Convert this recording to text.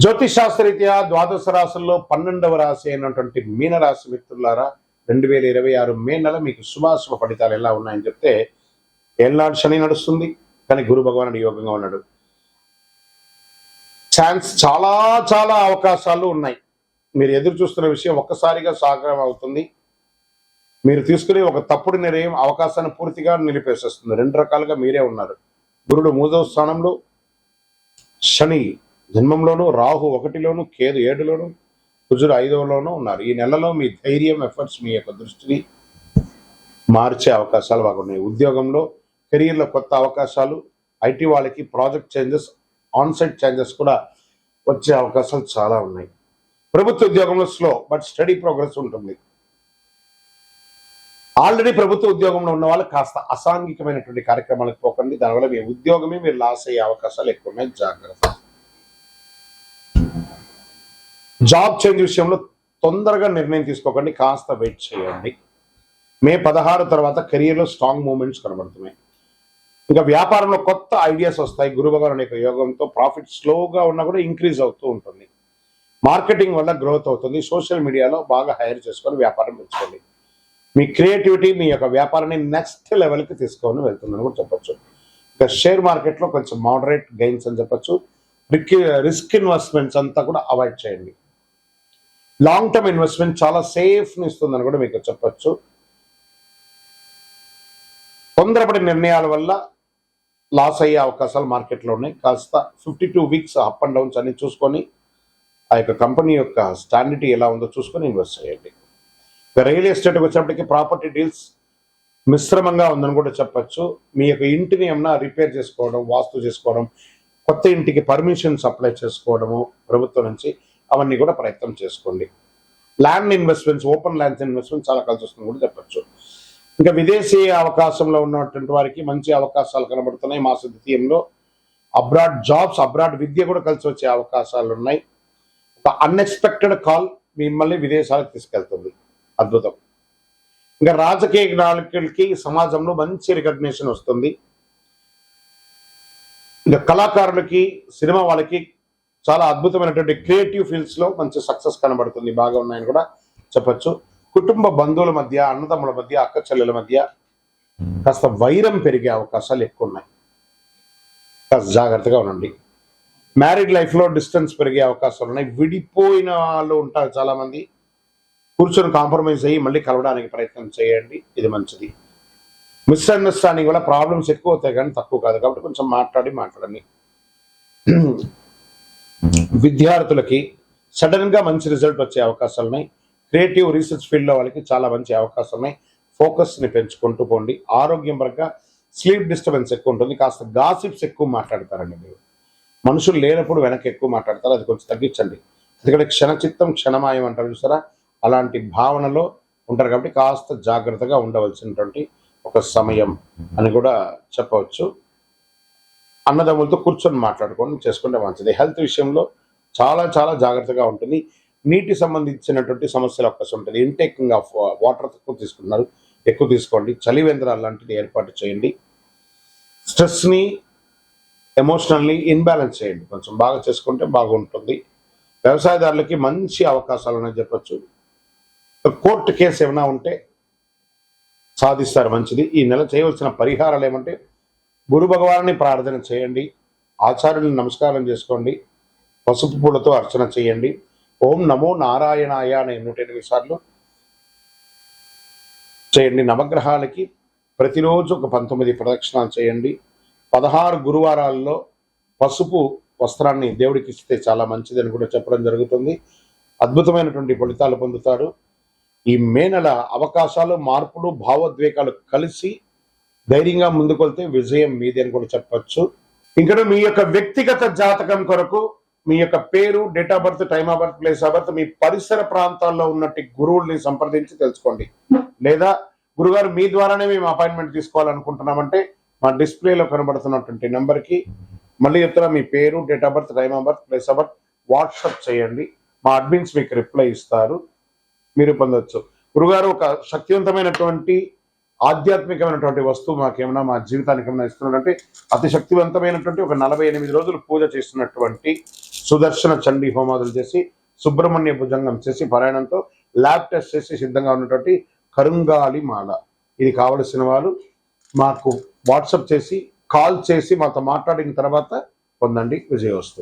జ్యోతిషాస్త్రరీత్యా ద్వాదశ రాశుల్లో 12వ రాశి అయినటువంటి మీనరాశి మిత్రులారా, 2026 మే నెల మీకు శుభాశుభ ఫలితాలు ఎలా ఉన్నాయని చెప్తే, ఏళ్ళనాడు శని నడుస్తుంది, కానీ గురు భగవానుడు యోగంగా ఉన్నాడు. చాలా చాలా అవకాశాలు ఉన్నాయి. మీరు ఎదురు చూస్తున్న విషయం ఒక్కసారిగా సాకారం అవుతుంది. మీరు తీసుకునే ఒక తప్పుడు నిర్ణయం అవకాశాన్ని పూర్తిగా నిలిపేసేస్తుంది. రెండు రకాలుగా మీరే ఉన్నారు. గురుడు 3వ స్థానంలో, శని జన్మంలోను, రాహు 1లోను, కేతు 7లోను, కుజుడు 5లోనూ ఉన్నారు. ఈ నెలలో మీ ధైర్యం, ఎఫర్ట్స్ మీ యొక్క దృష్టిని మార్చే అవకాశాలు బాగున్నాయి. ఉద్యోగంలో, కెరీర్లో కొత్త అవకాశాలు, ఐటీ వాళ్ళకి ప్రాజెక్ట్ చేంజెస్, ఆన్సైట్ చేంజెస్ కూడా వచ్చే అవకాశాలు చాలా ఉన్నాయి. ప్రభుత్వ ఉద్యోగంలో స్లో బట్ స్టడీ ప్రోగ్రెస్ ఉంటుంది. ఆల్రెడీ ప్రభుత్వ ఉద్యోగంలో ఉన్న వాళ్ళు కాస్త అసాంఘికమైనటువంటి కార్యక్రమాలకు పోకండి. దానివల్ల మీ ఉద్యోగమే మీరు లాస్ అయ్యే అవకాశాలు ఎక్కువ ఉన్నాయి. జాగ్రత్త. జాబ్ చేంజ్ విషయంలో తొందరగా నిర్ణయం తీసుకోకండి, కాస్త వెయిట్ చేయండి. మే 16 తర్వాత కెరియర్లో స్ట్రాంగ్ మూమెంట్స్ కనబడుతున్నాయి. ఇంకా వ్యాపారంలో కొత్త ఐడియాస్ వస్తాయి. గురు భగవానుడి యొక్క యోగంతో ప్రాఫిట్ స్లోగా ఉన్నా కూడా ఇంక్రీజ్ అవుతూ ఉంటుంది. మార్కెటింగ్ వల్ల గ్రోత్ అవుతుంది. సోషల్ మీడియాలో బాగా హైర్ చేసుకొని వ్యాపారం పెంచుకోండి. మీ క్రియేటివిటీ మీ యొక్క వ్యాపారాన్ని నెక్స్ట్ లెవెల్కి తీసుకొని వెళ్తుందని కూడా చెప్పచ్చు. ఇంకా షేర్ మార్కెట్లో కొంచెం మోడరేట్ గెయిన్స్ అని చెప్పచ్చు. రిస్క్ ఇన్వెస్ట్మెంట్స్ అంతా కూడా అవాయిడ్ చేయండి. లాంగ్ టర్మ్ ఇన్వెస్ట్మెంట్ చాలా సేఫ్ని ఇస్తుందని కూడా మీకు చెప్పచ్చు. తొందరపడి నిర్ణయాల వల్ల లాస్ అయ్యే అవకాశాలు మార్కెట్లో ఉన్నాయి. కాస్త 52 వీక్స్ అప్ అండ్ డౌన్స్ అన్ని చూసుకొని ఆ యొక్క కంపెనీ యొక్క స్టాండిటీ ఎలా ఉందో చూసుకొని ఇన్వెస్ట్ చేయండి. రియల్ ఎస్టేట్కి వచ్చినప్పటికీ ప్రాపర్టీ డీల్స్ మిశ్రమంగా ఉందని కూడా చెప్పచ్చు. మీ యొక్క ఇంటిని ఏమన్నా రిపేర్ చేసుకోవడం, వాస్తు చేసుకోవడం, కొత్త ఇంటికి పర్మిషన్స్ అప్లై చేసుకోవడము ప్రభుత్వం నుంచి, అవన్నీ కూడా ప్రయత్నం చేసుకోండి. Land investments, open lands investment చాలా కలిసి వస్తుంది కూడా చెప్పచ్చు. ఇంకా విదేశీ అవకాశంలో ఉన్నటువంటి వారికి మంచి అవకాశాలు కనబడుతున్నాయి. మాస ద్వితీయంలో అబ్రాడ్ జాబ్స్, అబ్రాడ్ విద్య కూడా కలిసి వచ్చే అవకాశాలు ఉన్నాయి. ఒక అన్ఎక్స్పెక్టెడ్ కాల్ మిమ్మల్ని విదేశాలకు తీసుకెళ్తుంది. అద్భుతం. ఇంకా రాజకీయ నాయకులకి సమాజంలో మంచి రికగ్నిషన్ వస్తుంది. ఇంకా కళాకారులకి, సినిమా వాళ్ళకి చాలా అద్భుతమైనటువంటి క్రియేటివ్ ఫీల్డ్స్లో మంచి సక్సెస్ కనబడుతుంది. బాగా ఉన్నాయని కూడా చెప్పచ్చు. కుటుంబ బంధువుల మధ్య, అన్నదమ్ముల మధ్య, అక్క చెల్లెల మధ్య కాస్త వైరం పెరిగే అవకాశాలు ఎక్కువ ఉన్నాయి. కాస్త జాగ్రత్తగా ఉండండి. మ్యారీడ్ లైఫ్లో డిస్టెన్స్ పెరిగే అవకాశాలు ఉన్నాయి. విడిపోయిన వాళ్ళు ఉంటారు చాలామంది. కూర్చొని కాంప్రమైజ్ అయ్యి మళ్ళీ కలవడానికి ప్రయత్నం చేయండి, ఇది మంచిది. మిస్అండర్స్టాండింగ్ వల్ల ప్రాబ్లమ్స్ ఎక్కువ అవుతాయి కానీ తక్కువ కాదు. కాబట్టి కొంచెం మాట్లాడండి. విద్యార్థులకి సడన్గా మంచి రిజల్ట్ వచ్చే అవకాశాలు ఉన్నాయి. క్రియేటివ్ రీసెర్చ్ ఫీల్డ్లో వాళ్ళకి చాలా మంచి అవకాశాలు ఉన్నాయి. ఫోకస్ని పెంచుకుంటూ పోండి. ఆరోగ్యం పరంగా స్లీప్ డిస్టర్బెన్స్ ఎక్కువ ఉంటుంది. కాస్త గాసిప్స్ ఎక్కువ మాట్లాడతారండి. మీరు మనుషులు లేనప్పుడు వెనక్కి ఎక్కువ మాట్లాడతారు, అది కొంచెం తగ్గించండి. ఎందుకంటే క్షణచిత్తం క్షణమాయం అంటారు చూసారా, అలాంటి భావనలో ఉంటారు. కాబట్టి కాస్త జాగ్రత్తగా ఉండవలసినటువంటి ఒక సమయం అని కూడా చెప్పవచ్చు. అన్నదమ్ములతో కూర్చొని మాట్లాడుకొని చేసుకుంటే మంచిది. హెల్త్ విషయంలో చాలా చాలా జాగ్రత్తగా ఉంటుంది. నీటి సంబంధించినటువంటి సమస్యలు అవకాశం ఉంటుంది. ఇంటేకింగ్ ఆఫ్ వాటర్ తక్కువ తీసుకుంటున్నారు, ఎక్కువ తీసుకోండి. చలివేంద్రాలు లాంటిది ఏర్పాటు చేయండి. స్ట్రెస్ని, ఎమోషనల్ని ఇన్బ్యాలెన్స్ చేయండి. కొంచెం బాగా చేసుకుంటే బాగుంటుంది. వ్యవసాయదారులకి మంచి అవకాశాలు ఉన్నాయని చెప్పచ్చు. కోర్టు కేసు ఏమైనా ఉంటే సాధిస్తారు, మంచిది. ఈ నెల చేయవలసిన పరిహారాలు ఏమంటే, గురు భగవాన్ని ప్రార్థన చేయండి, ఆచార్యులను నమస్కారం చేసుకోండి, పసుపు పూలతో అర్చన చేయండి, ఓం నమో నారాయణాయ అనే 108 సార్లు చేయండి. నవగ్రహాలకి ప్రతిరోజు ఒక 19 ప్రదక్షిణాలు చేయండి. 16 గురువారాల్లో పసుపు వస్త్రాన్ని దేవుడికి ఇస్తే చాలా మంచిదని కూడా చెప్పడం జరుగుతుంది. అద్భుతమైనటువంటి ఫలితాలు పొందుతారు. ఈ మే నెల అవకాశాలు, మార్పులు, భావోద్వేగాలు కలిసి ధైర్యంగా ముందుకెళ్తే విజయం మీది అని కూడా చెప్పచ్చు. ఇంకా మీ యొక్క వ్యక్తిగత జాతకం కొరకు మీ యొక్క పేరు, date of birth, time of birth, place of birth, మీ పరిసర ప్రాంతాల్లో ఉన్నట్టు గురువుల్ని సంప్రదించి తెలుసుకోండి. లేదా గురుగారు మీ ద్వారానే మేము అపాయింట్మెంట్ తీసుకోవాలనుకుంటున్నామంటే మా డిస్ప్లేలో కనబడుతున్నటువంటి నెంబర్కి మళ్ళీ చెప్తున్నా, మీ పేరు, date of birth, time of birth, place of birth WhatsApp చేయండి. మా అడ్మిన్స్ మీకు రిప్లై ఇస్తారు, మీరు పొందొచ్చు. గురుగారు ఒక శక్తివంతమైనటువంటి ఆధ్యాత్మికమైనటువంటి వస్తువు మాకేమైనా మా జీవితానికి ఏమైనా ఇస్తున్నాడంటే, అతి శక్తివంతమైనటువంటి ఒక 48 రోజులు పూజ చేస్తున్నటువంటి సుదర్శన చండీ హోమాదులు చేసి సుబ్రహ్మణ్య భుజంగం చేసి పారాయణంతో ల్యాబ్ టెస్ట్ చేసి సిద్ధంగా ఉన్నటువంటి కరుంగాలి మాల. ఇది కావలసిన వాళ్ళు మాకు వాట్సాప్ చేసి కాల్ చేసి మాతో మాట్లాడిన తర్వాత పొందండి. విజయోస్తు.